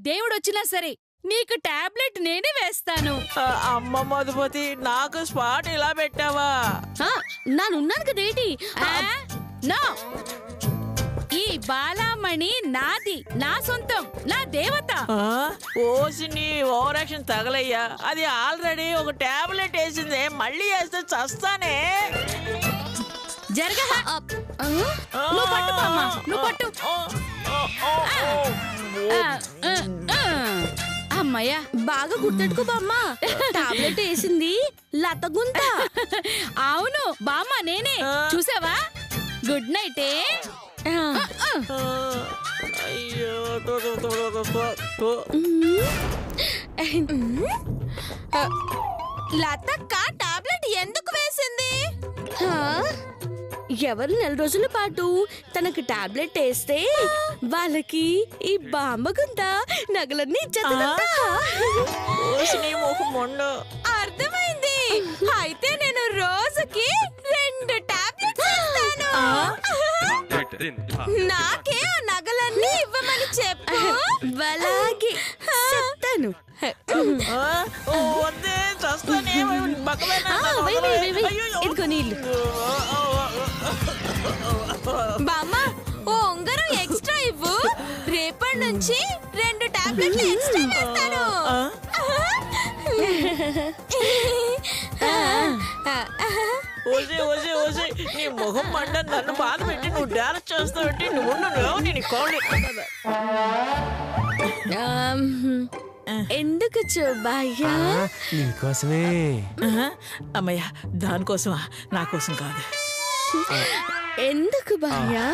దేవుడొచ్చినా సరే నీకు టాబ్లెట్ నేనే వేస్తాను. అమ్మ మధుపతి, నాకు స్పాట్ ఇలా పెట్టావా? నానున్నాను కదేటి. నో, ఈ బాలామణి నాది, నా సొంతం, నా దేవత. ఓసిని ఓవరాక్షన్ తగలయ్యా. అది ఆల్రెడీ ఒక టాబ్లెట్ వేసిందే, మళ్ళీ వేస్తే చస్తానే. జరగ, నువ్వు పట్టు బామ్మ, నువ్వు పట్టు. అమ్మయ్యా, బాగా గుర్తెట్టుకో బామ్మ. టాబ్లెట్ వేసింది లత గుంత. అవును బామ్మ, నేనే. చూసావా? Good night. అయ్యో, లతక్క టాబ్లెట్ ఎందుకు వేసింది? ఎవరు 4 రోజుల పాటు తనకి టాబ్లెట్ వేస్తే వాళ్ళకి ఈ బామ్మగుంత నగలన్నీ ఇచ్చేస్తుందంట. అర్థమైంది. అయితే నేను రోజుకి 2 టాబ్లెట్స్ ఇస్తాను. నాకే ఆ నగలన్నీ ఇవ్వమని చెప్పు. అలాగే చెప్తాను. ఇదిగో నీళ్ళు. బామ్మ, ఓ ఉంగరం ఎక్స్ట్రా ఇవ్వు. రేపటి నుంచి 2 టాబ్లెట్లు ఎక్స్ట్రా వేస్తాను. నీ మొహం మండ నన్ను బాధ పెట్టి నువ్వు డాన్స్ చేస్తావు. ఎందుకు చూబాయ్యా? నీకోసమే. అమ్మయ్యా, దానికోసమా? నా కోసం కాదు. ఎందుకు బాయ్యా?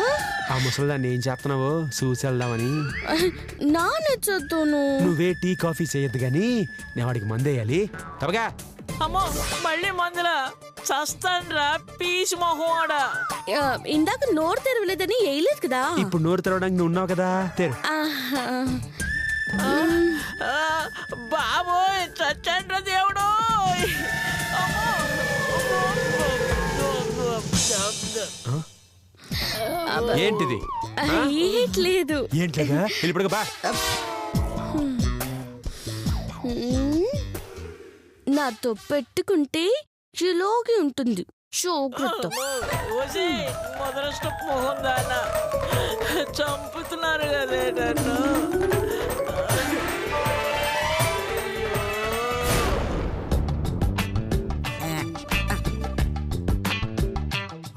ఆ ముసలిదాన్ని ఏం చేస్తున్నావో చూసి వెళ్దామని. నా నచ్చొద్దును. నువ్వే టీ కాఫీ చేయొద్దు గాని నేను వాడికి మందేయాలి. తప్పగా. అమ్మో, మళ్ళీ మందులా? చస్తాన్రా పీస్ మొహోడా. ఇందాక నోరు తెరవలేదని వేయలేదు కదా. ఇప్పుడు నోరు తెరవడానికి నువ్వు ఉన్నావు కదా, తెరు. బాబోయ్, చచ్చండ్రా దేవుడు. ఏంటిది? ఏట్లేదు. ఏంట్లేదా? వెళ్ళిపడుకో బా. నాతో పెట్టుకుంటే చిలోగి ఉంటుంది. మొదలష్ట మొహం దానా చంపుతున్నారు కదే నన్ను.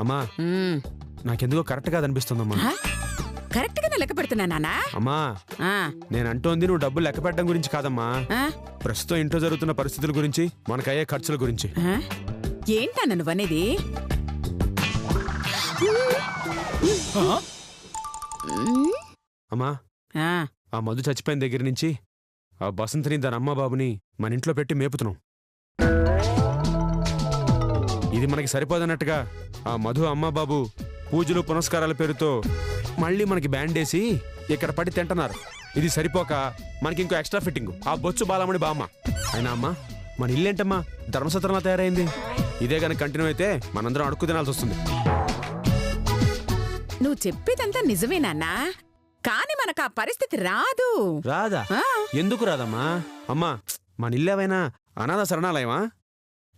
అమ్మా, నాకెందుకో కరెక్ట్ గా అనిపిస్తుందమ్మా. కరెక్ట్ గానే లెక్క పెడుతున్నా నానా. అమ్మా, నేను అంటోంది నువ్వు డబ్బులు లెక్క పెట్టడం గురించి కాదమ్మా. ప్రస్తుతం ఇంట్లో జరుగుతున్న పరిస్థితుల గురించి, మనకయ్యే ఖర్చుల గురించి. ఏంటా నువ్వు అనేది? అమ్మా, ఆ మధు చచ్చిపోయిన దగ్గర నుంచి ఆ బసంతిని దాని అమ్మ బాబుని మన ఇంట్లో పెట్టి మేపుతున్నాం. ఇది మనకి సరిపోదన్నట్టుగా ఆ మధు అమ్మ బాబు పూజలు పునస్కారాల పేరుతో మళ్ళీ మనకి బ్యాండ్ వేసి ఇక్కడ పడి తింటున్నారు. ఇది సరిపోక మనకి ఇంకో ఎక్స్ట్రా ఫిట్టింగ్ ఆ బొచ్చు బాలమణి బామ్మ. అయినా అమ్మా, మన ఇల్లేంటమ్మా ధర్మసత్రంలా తయారైంది. ఇదే కనుక కంటిన్యూ అయితే మనందరం అడుక్కు తినాల్సి వస్తుంది. నువ్వు చెప్పేదంతా నిజమే నాన్నా, కానీ మనకు ఆ పరిస్థితి రాదు. రాదా? ఎందుకు రాదమ్మా? అమ్మా, మన ఇల్లేవైనా అనాథ శరణాలయమా?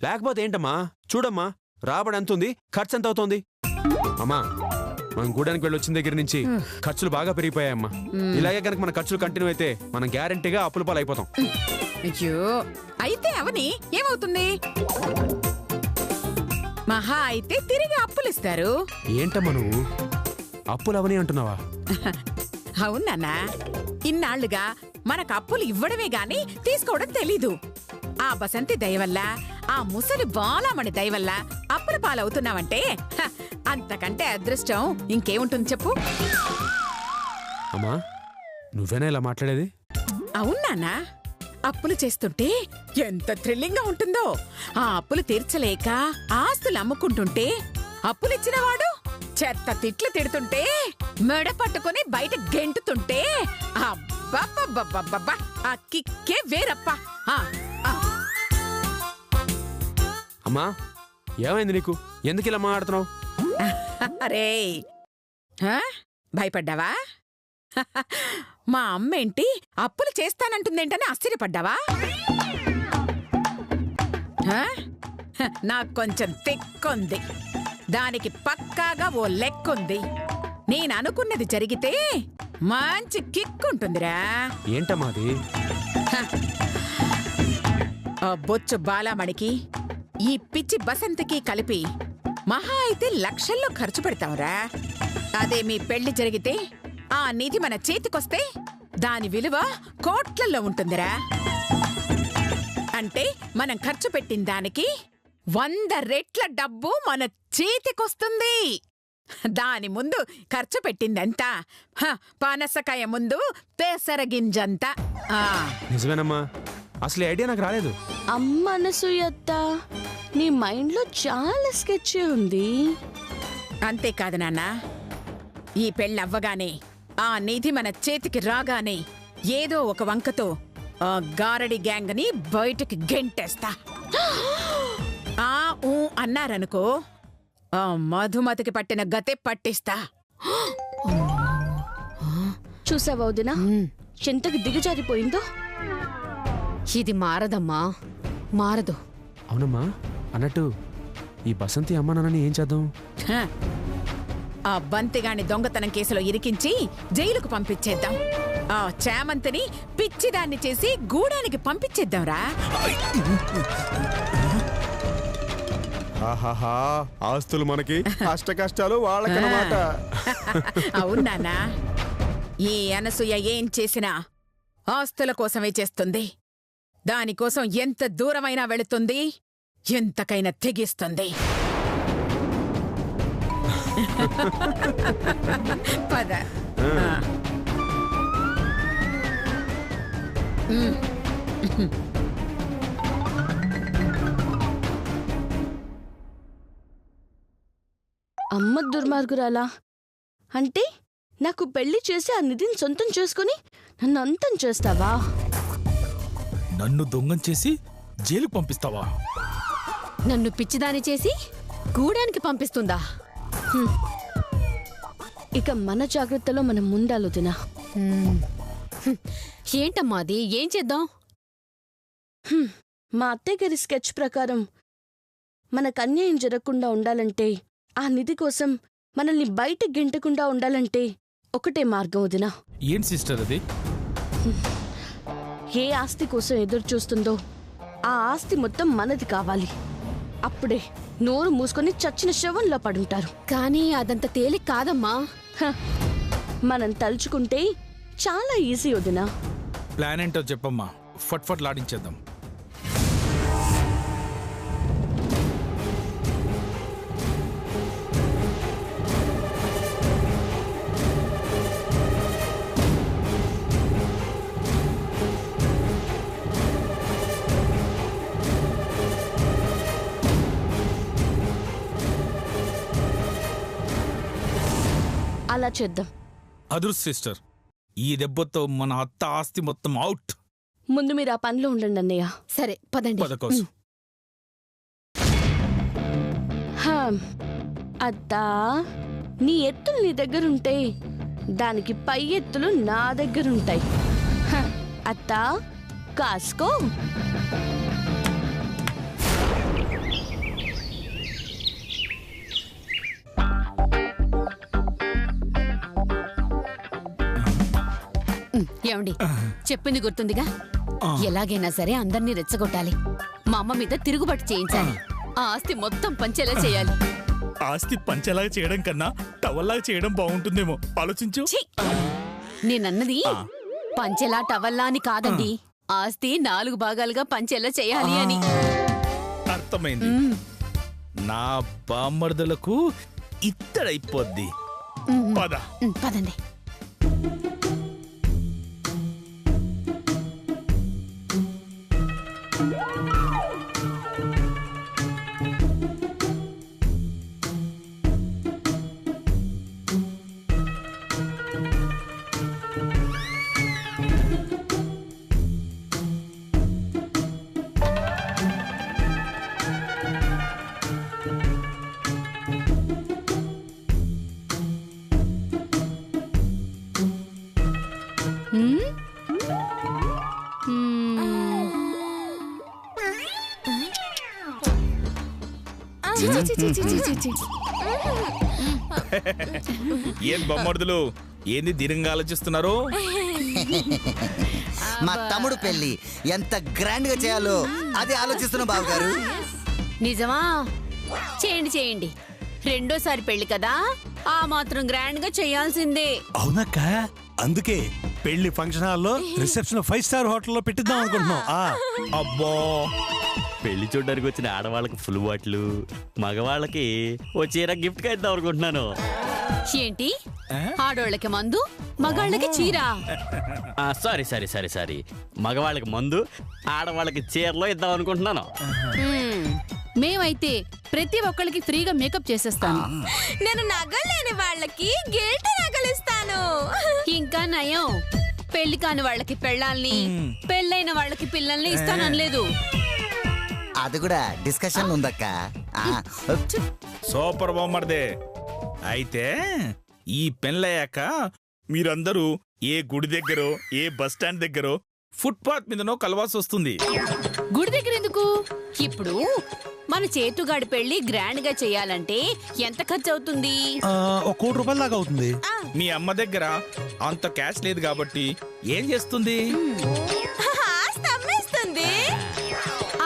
లేకపోతే ఏంటమ్మా? చూడమ్మా, రాబడి ఎంత ఉంది, ఖర్చు ఎంత అవుతోంది. అమ్మా, మనం గూడానికి వెళ్ళి వచ్చిన దగ్గర నుంచి ఖర్చులు బాగా పెరిగిపోయాయమ్మా. ఇలాగే కనుక మన ఖర్చులు కంటిన్యూ అయితే మనం గ్యారంటీగా అప్పుల పాలు అయిపోతాం. అయ్యో, అయితే అవని ఏమవుతుంది? మహా అయితే తిరిగి అప్పులు ఇస్తారు. ఏంటమ్మా నువ్వు అప్పులు అవని అంటున్నావా? అవునన్నా, ఇన్నాళ్లుగా మనకు అప్పులు ఇవ్వడమే గాని తీసుకోవడం తెలీదు. ఆ బసంతి దయవల్ల, ఆ ముసలి బాలమణి దయవల్ల అప్పుల పాలవుతున్నావంటే అంతకంటే అదృష్టం ఇంకేముంటుంది చెప్పు. అమ్మా, నువ్వేనా ఇలా మాట్లాడేది? అవునానా, అప్పులు చేస్తుంటే ఎంత థ్రిల్లింగ్ గా ఉంటుందో. ఆ అప్పులు తీర్చలేక ఆస్తులు అమ్ముకుంటుంటే అప్పులిచ్చినవాడు చెత్త తిట్లు తిడుతుంటే మెడ పట్టుకుని బయట గెంటుతుంటే అబ్బబ్బబ్బబ్బబ్బా, ఆ కిక్కే వేరప్పా. అమ్మా, ఏమైంది నీకు? ఎందుకు ఇలా మాట్లాడుతున్నావు? అరే, భయపడ్డావా? మా అమ్మేంటి అప్పులు చేస్తానంటుందేంటని ఆశ్చర్యపడ్డావా? హ? నాకు కొంచెం తిక్కుంది, దానికి పక్కాగా ఓ లెక్కుంది. నేననుకున్నది జరిగితే మంచి కిక్కుంటుందిరా. ఏంటమ్మాది? ఆ బొచ్చు బాలామణికి ఈ పిచ్చి బసంతకి కలిపి మహా అయితే లక్షల్లో ఖర్చు పెడతాంరా. అదే మీ పెళ్లి జరిగితే ఆ నిధి మన చేతికొస్తే దాని విలువ కోట్లల్లో ఉంటుందిరా. అంటే మనం ఖర్చు పెట్టిన దానికి 100 రెట్ల డబ్బు మన చేతికొస్తుంది. దాని ముందు ఖర్చు పెట్టిందంతా పానసకాయ ముందు పెసరగింజంతా. నిజమేనమ్మా, అసలు ఐడియా నాకు రాలేదు. అమ్మ అనసూయత్త, నీ మైండ్లో చాలా స్కెచ్ ఉంది. అంతేకాదు నాన్న, ఈ పెళ్ళవ్వగానే ఆ నిధి మన చేతికి రాగానే ఏదో ఒక వంకతో ఆ గారడి గ్యాంగ్ని బయటికి గెంటేస్తా. ఆ ఊ అన్నారనుకో, ఆ మధుమతికి పట్టిన గతే పట్టిస్తా. చూసావా వదినా, ఎంతకు దిగజారిపోయిందో. ఇది మారదమ్మా, మారదు. అవునమ్మా, అన్నట్టు ఈ బసంతి అమ్మ నాన్నని ఏం చేద్దాం? హ, ఆ బంతిగాని దొంగతనం కేసులో ఇరికించి జైలుకు పంపించేద్దాం. ఆ చామంతిని పిచ్చిదాన్ని చేసి గూడానికి పంపించేద్దాంరా. ఆహాహా, ఆస్తులు మనకి, అష్ట కష్టాలు వాళ్ళకన్నమాట. అవునానా, ఈ అనసూయ ఏం చేసినా ఆస్తుల కోసమే చేస్తుంది. దానికోసం ఎంత దూరమైనా వెళుతుంది, ఎంతకైనా తెగిస్తుంది. పద. అమ్మ దుర్మార్గురాలా. అంటే నాకు పెళ్లి చేసి ఆ నిధిని సొంతం చేసుకుని నన్ను అంతం చేస్తావా? నన్ను దొంగం చేసి జైలుకు పంపిస్తావా? నన్ను పిచ్చిదాని చేసి గూడానికి పంపిస్తుందా? ఇక మన జాగ్రత్తలో మనం ముందాలు వదినా. ఏంటమ్మా అది? ఏం చేద్దాం? మా అత్తయ్య గారి స్కెచ్ ప్రకారం మనకు అన్యాయం జరగకుండా ఉండాలంటే, ఆ నిధి కోసం మనల్ని బయట గెంటకుండా ఉండాలంటే ఒకటే మార్గం వదినా. ఏం సిస్టర్ అది? ఏ ఆస్తి కోసం ఎదురు చూస్తుందో ఆ ఆస్తి మొత్తం మనది కావాలి. అప్పుడే నోరు మూసుకొని చచ్చిన శవంలో పడుంటారు. కానీ అదంత తేలిక కాదమ్మా. హ, మనం తలుచుకుంటే చాలా ఈజీ వదినా. ప్లాన్ ఏంటో చెప్పమ్మా, ఫట్ ఫట్ లాడించేద్దాం. అలా చేద్దాం. అదృష్ట సిస్టర్, ఈ దెబ్బతో మన అత్త ఆస్తి మొత్తం అవుట్. ముందు మీరు ఆ పనిలో ఉండండి అన్నయ్య. సరే పదండి. పద కోసం. అత్తా, నీ ఎత్తులు నీ దగ్గరుంటే దానికి పై ఎత్తులు నా దగ్గరుంటాయి. అత్తా, కాసుకో. ఏమండి, చెప్పింది గుర్తుందిగా? ఎలాగైనా సరే అందర్నీ రెచ్చగొట్టాలి. మా అమ్మ మీద తిరుగుబాటు చేయించాలి. ఆ ఆస్తి మొత్తం పంచేలా చేయాలి. ఆస్తి పంచేలాగా చేయడం కన్నా టవల్లాగా చేయడం బాగుంటుందేమో, ఆలోచించు. నేనన్నది పంచెలా టవల్లా అని కాదండి, ఆస్తి 4 భాగాలుగా పంచేలా చేయాలి అని. అర్థమైంది. నా బామ్మర్దులకు ఇత్తడైపోద్ది. పద. పదండి. ఏం బొమ్మర్దులు ఏంది దీర్ఘంగా ఆలోచిస్తున్నారు? మా తమ్ముడు పెళ్లి ఎంత గ్రాండ్ గా చేయాలో అది ఆలోచిస్తున్నా బావగారు. నిజమా? చేయండి చేయండి. రెండోసారి పెళ్లి కదా, ఆ మాత్రం గ్రాండ్ గా చేయాల్సిందే. అవునక్క, అందుకే పెళ్లి ఫంక్షన్ హాల్లో రిసెప్షన్ 5 స్టార్ హోటల్లో పెట్టిద్దాం అనుకుంటున్నాం. అబ్బో, పెళ్లి చూడడానికి వచ్చిన ఆడవాళ్ళకి ఫుల్ బాటిల్, మగవాళ్ళకి ఓ చీర గిఫ్ట్ గా ఇద్దాం అనుకుంటున్నాను. ఏంటి? ఆడోళ్ళకి మందు, మగాళ్ళకి చీర? సారీ సారీ సారీ సారీ, మగవాళ్ళకి మందు, ఆడవాళ్ళకి చీరలో ఇద్దాం అనుకుంటున్నాను. మేమైతే ప్రతి ఒక్కళ్ళకి ఫ్రీగా మేకప్ చేసేస్తాను. నేను నగలు లేని వాళ్ళకి గిల్ట్ నగలిస్తాను. ఇంకా నయం, పెళ్లి కాని వాళ్ళకి పెళ్ళాల్ని, పెళ్ళైన వాళ్ళకి పిల్లల్ని ఇస్తాననలేదు. అది కూడా డిస్కషన్ ఉందక్క. సూపర్ బొమ్మర్దే. అయితే ఈ పెళ్ళయ్యాక మీరందరూ ఏ గుడి దగ్గర, ఏ బస్ స్టాండ్ దగ్గర, ఫుట్పాత్ మీదనో కలవాల్సి వస్తుంది. గుడి దగ్గర ఎందుకు? ఇప్పుడు మన చేతుగాడి పెళ్లి గ్రాండ్ గా చేయాలంటే ఎంత ఖర్చు అవుతుంది? 1 కోటి రూపాయల దాకా అవుతుంది. మీ అమ్మ దగ్గర అంత క్యాష్ లేదు కాబట్టి ఏం చేస్తుంది? అమ్మేస్తుంది.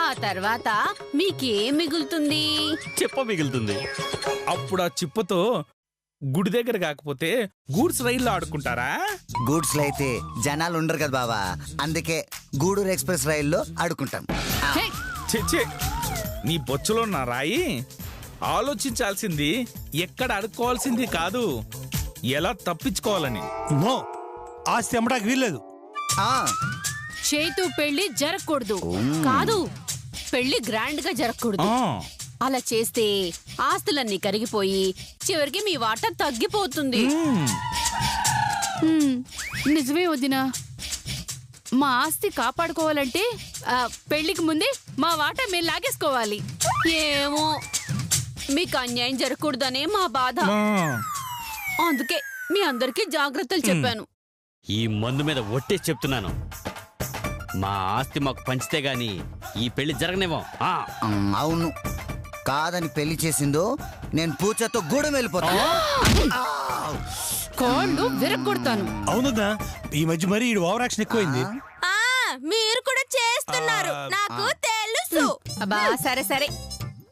ఆ తర్వాత మీకేం మిగులుతుంది? చెప్ప మిగులుతుంది. అప్పుడు ఆ చిప్పతో గుడి దగ్గర కాకపోతే గూడ్స్ రైల్లో ఆడుకుంటారా? గూడ్స్ లో అయితే జనాలు ఉండరు కదా బావా, అందుకే గూడూరు ఎక్స్ప్రెస్ రైల్లో ఆడుకుంటాం. హే! చెచ్చే, నీ బొచ్చులో నా రాయి. ఆలోచించాల్సింది ఎక్కడ అడుక్కోవాల్సింది కాదు, ఎలా తప్పించుకోవాలని. నో, ఆస్తి అమ్మడానికి వీల్లేదు. చేతు పెళ్లి జరగకూడదు. కాదు, పెళ్లి గ్రాండ్ గా జరగకూడదు. అలా చేస్తే ఆస్తులన్నీ కరిగిపోయి చివరికి మీ వాటా తగ్గిపోతుంది. నిజమే వదినా, మా ఆస్తి కాపాడుకోవాలంటే పెళ్లికి ముందే మా వాటా మేము లాగేసుకోవాలి. ఏమో, మీకు అన్యాయం జరగకూడదనే మా బాధ. అందుకే మీ అందరికీ జాగ్రత్తలు చెప్పాను. ఈ మందు మీద ఒట్టేసి చెప్తున్నాను, మా ఆస్తి మాకు పంచితే గాని ఈ పెళ్లి జరగనివ్వం. అవును, కాదని పెళ్లి చేసిందో నేను పూచతో గూడెం వెళ్ళిపోతాను. కాళ్ళు విరగొడతాను. అవునదా, ఈ మధ్య మరి ఈ ఓవర్ యాక్షన్ ఎక్కువైంది. మీరు కూడా చేస్తున్నారు, నాకు తెలుసు. అబ్బా సరే సరే,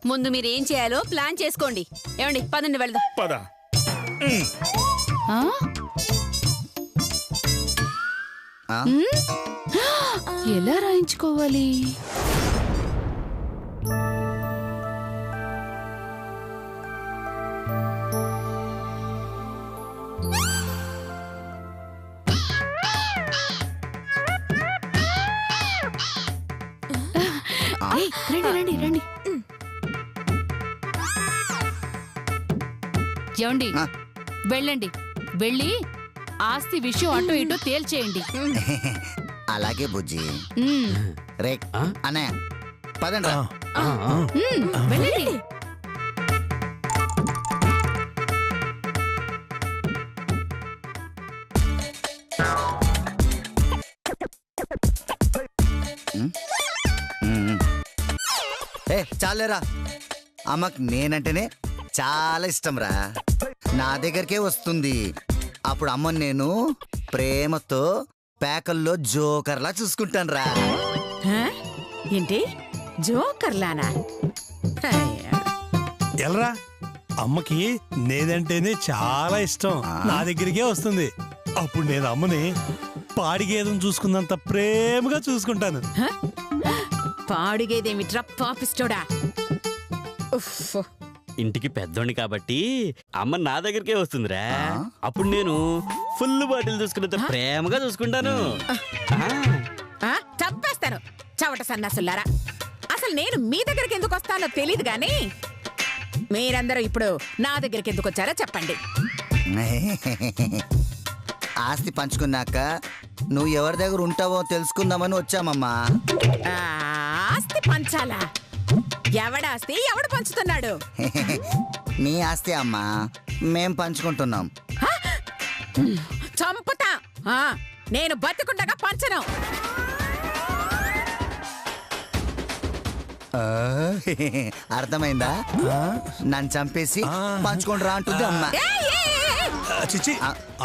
ముందు మీరేం చేయాలో ప్లాన్ చేసుకోండి. ఏమండి, పదండి వెళ్దాం. పద. ఎలా రాయించుకోవాలి? రండి రండి రండి. ఏమండి, వెళ్ళండి, వెళ్ళి ఆస్తి విషయం అటో ఇటో తేల్చేయండి. అలాగే బుజ్జి. రే అన్నయ్య, పదండి. వెళ్ళండి. చాలేరా, అమ్మకి నేనంటేనే చాలా ఇష్టం రా. నా దగ్గరకే వస్తుంది. అప్పుడు అమ్మని నేను ప్రేమతో పేకల్లో జోకర్లా చూసుకుంటాను రా. ఏంటి జోకర్లానా? ఎల్రా, అమ్మకి నేనంటేనే చాలా ఇష్టం. నా దగ్గరికే వస్తుంది. అప్పుడు నేను అమ్మని పాడిగేదం చూసుకున్నంత ప్రేమగా చూసుకుంటాను. పాడిగేదేమిట్రా పాపిస్టోడా? ఇంటికి పెద్దోండి కాబట్టి అమ్మ నా దగ్గరికే వస్తుందిరా. అప్పుడు నేను ఫుల్ బాటిల్ చూసుకున్నంత ప్రేమగా చూసుకుంటాను. చంపేస్తాను చవట సన్నాసులారా. అసలు నేను మీ దగ్గరికి ఎందుకు వస్తానో తెలీదు గాని మీరందరూ ఇప్పుడు నా దగ్గరికి ఎందుకు వచ్చారో చెప్పండి. ఆస్తి పంచుకున్నాక నువ్వు ఎవరి దగ్గర ఉంటావో తెలుసుకుందామని వచ్చామమ్మా. ఆస్తి పంచాలా? ఎవడాస్తి ఎవడు పంచుతున్నాడు? మీ ఆస్తి అమ్మా, మేం పంచుకుంటున్నాం. చంపుతా. నేను బతికుండగా పంచను. అర్థమైందా? నన్ను చంపేసి పంచుకొని రా అంటుంది అమ్మ. చిచ్చి,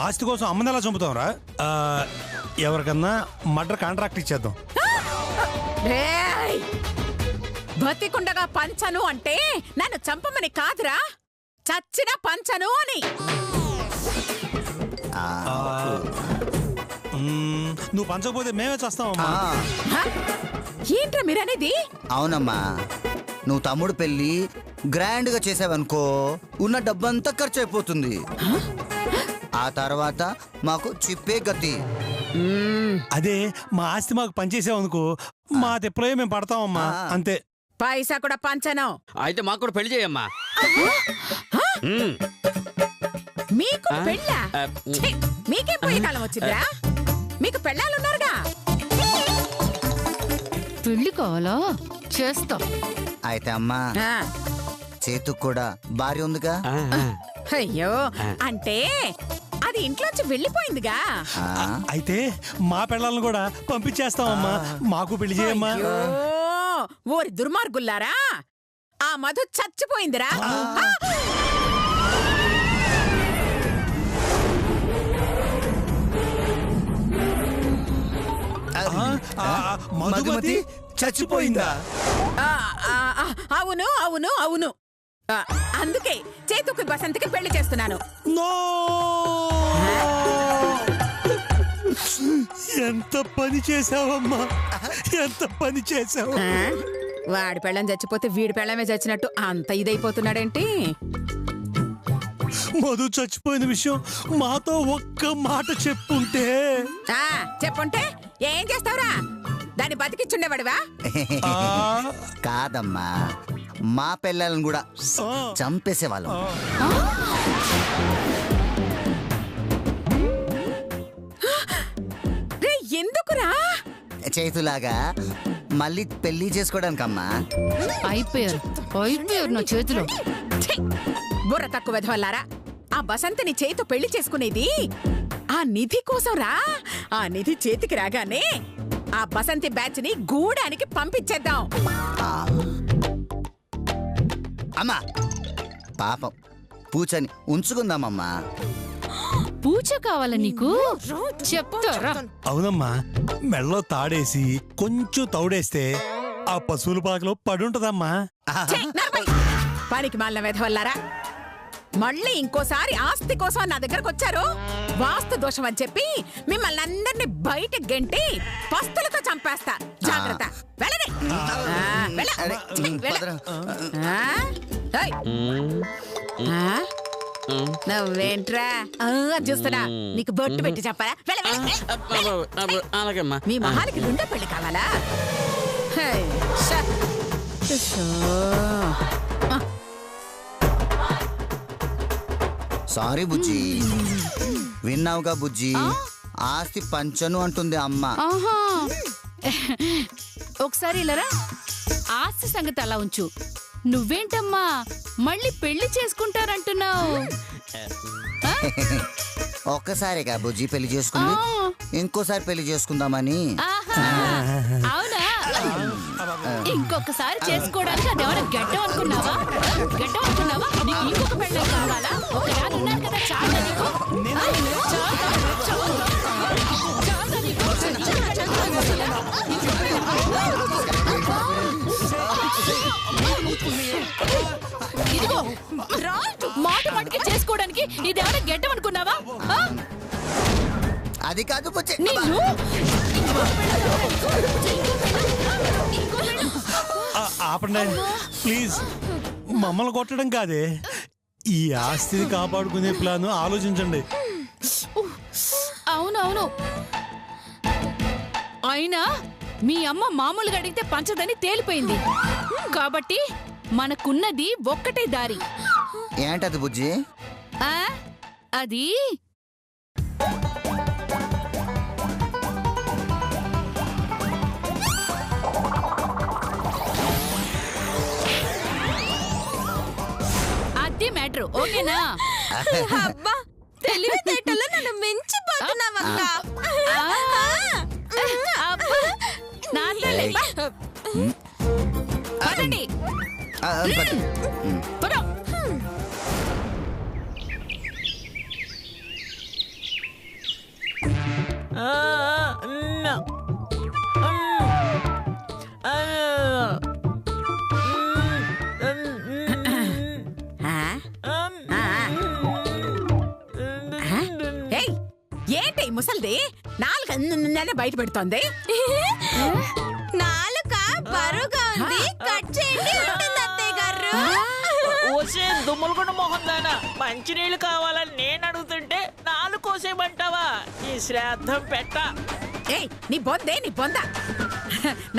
ఆస్తి కోసం అమ్మని ఎలా చంపుతాంరా? ఎవరికన్నా మర్డర్ కాంట్రాక్ట్ ఇచ్చేద్దాం. బతికుండగా పంచను అంటే నన్ను చంపమని కాదురా, చచ్చిన పంచను అని. నువ్వు పంచకపోతే మేమే చేస్తామమ్మా. ఏంట్రా మీరనేది? అవునమ్మా, నువ్వు తమ్ముడు పెళ్లి గ్రాండ్ గా చేసావనుకో ఉన్న డబ్బంతా ఖర్చు అయిపోతుంది. ఆ తర్వాత మాకు చిప్పే గతి. అదే మా ఆస్తి మాకు పనిచేసావనుకో మా తిప్పలో మేము పడతామమ్మా, అంతే. పైసా కూడా పంచను. అయితే మాకు కూడా పెళ్లి చేయమ్మా. మీకు పెళ్ళా? ఛీ, మీకే పోయే కాలం వచ్చిందిరా. మీకు పెళ్ళాలున్నారుగా. పెళ్లి కావాలా? చేస్తా. అయితే అమ్మా, చేతుకు కూడా భార్య ఉందిగా. అయ్యో, అంటే అది ఇంట్లోంచి వెళ్ళిపోయిందిగా. అయితే మా పిల్లలను కూడా పంపించేస్తామమ్మా, మాకు పెళ్లి చేయమ్మా. ఓరి దుర్మార్గుల్లారా, ఆ మధు చచ్చిపోయిందిరా. మధుమతి చచ్చిపోయిందా? అవును అవును అవును. అందుకే చేతుకు బసంతికి పెళ్లి చేస్తున్నాను. ఎంత పని చేసావమ్మా, ఎంత పని చేసావు. వాడి పెళ్ళం చచ్చిపోతే వీడి పెళ్ళమే చచ్చినట్టు అంత ఇదైపోతున్నాడేంటి? మధు చచ్చిపోయిన విషయం మాతో ఒక్క మాట చెప్పుంటే. చెప్పుంటే ఏం చేస్తావురా? దాన్ని బతికిచ్చుండేవాడివా? కాదమ్మా, మా పిల్లలను కూడా చంపేసేవాళ్ళం. ఎందుకురా? చేతులాగా మళ్ళీ పెళ్లి చేసుకోవడానికమ్మా. అయిపోయారు నా చేతిలో. బుర్ర తక్కువ వెధవల్లారా, ఆ బసంతిని చేతితో పెళ్లి చేసుకునేది ఆ నిధి కోసం రా. ఆ నిధి చేతికి రాగానే ఆ బసంతి బ్యాచ్ ని గూడానికి పంపించేద్దాం. అమ్మా పాపం, పూచని ఉంచుకుందామమ్మా. పూజ కావాలా నీకు? చెప్తారా? అవునమ్మా, మెళ్ళో తాడేసి కొంచెం తౌడేస్తే ఆ పశువుల పాకలో పడుంటదమ్మా. పనికి మాలిన వెధవల్లారా, మళ్ళీ ఇంకోసారి ఆస్తి కోసం నా దగ్గరకు వచ్చారు. వాస్తు దోషం అని చెప్పి మిమ్మల్ని అందరినీ బయట గెంటి పస్తులతో చంపేస్తా. జాగ్రత్త. వెళ్ళండి. నవ్వేంట్రా చూస్తున్నా? నీకు బొట్టు పెట్టి చెప్పరా? మీ మహానికి రెండో పెళ్లి కావాలా? సారీ బుజ్జి, విన్నావుగా బుజ్జి, ఆస్తి పంచను అంటుంది అమ్మ. ఒకసారి ఇలారా, ఆస్తి సంగతి అలా ఉంచు. నువ్వేంటమ్మా మళ్ళీ పెళ్లి చేసుకుంటారంటున్నావు? ఒక్కసారిగా బుజ్జి పెళ్లి చేసుకుంది, ఇంకోసారి పెళ్లి చేసుకుందామని. అవునా? ఇంకొకసారి చేసుకోవడానికి అది ఎవరైనా గడ్డం అనుకున్నావా? గడ్డం అనుకున్నావా? నీకు ఇంకొక పెళ్ళి కావాలా? ఒకసారి ఉన్నారు కదా, చాలా నీకు. ఇదిగో మాట మాటకి చేసుకోవడానికి ఇది ఎవరైనా గడ్డం అనుకున్నావా? అది కాదు బుజ్జి. ఆపండి ప్లీజ్, మమ్మల్ని కొట్టడం కాదే, ఈ ఆస్తిని కాపాడుకునే ప్లాన్ ఆలోచించండి. అవునవును, అయినా మీ అమ్మ మామూలుగా అడిగితే పంచదని తేలిపోయింది కాబట్టి మనకున్నది ఒక్కటే దారి. ఏంటది బుజ్జి? అది అది మ్యాటర్. ఓకేనా? అబ్బా, తెలివితేటలో నన్ను మించిపోతున్నావక్క. నా తల్లి. పద. త్వరగా. ఏయ్, ఏంటి ఈ ముసల్ది నాలుగు బయట పెడుతోంది? నాలుక బరువుగా ఉంది, కట్ చేయండి ఉంటుంది అత్తయ్య గారు. వచ్చే దుమ్ములకొండ మోహన్ దానా మంచినీళ్ళు కావాలని నేను అడుగుతుంటే నాలుగు కోసేయమంటావా? నీ శ్రాద్ధం పెట్ట. ఏయ్, నీ బొంద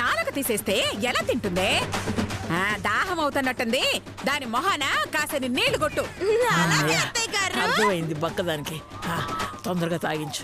నాలుగు తీసేస్తే ఎలా తింటుందే? దాహం అవుతున్నట్టుంది, దాని మొహాన కాసని నీళ్లు కొట్టు. అలాగే అత్తయ్య గారు. అర్థమైంది బక్కదానికి. తొందరగా తాగించు.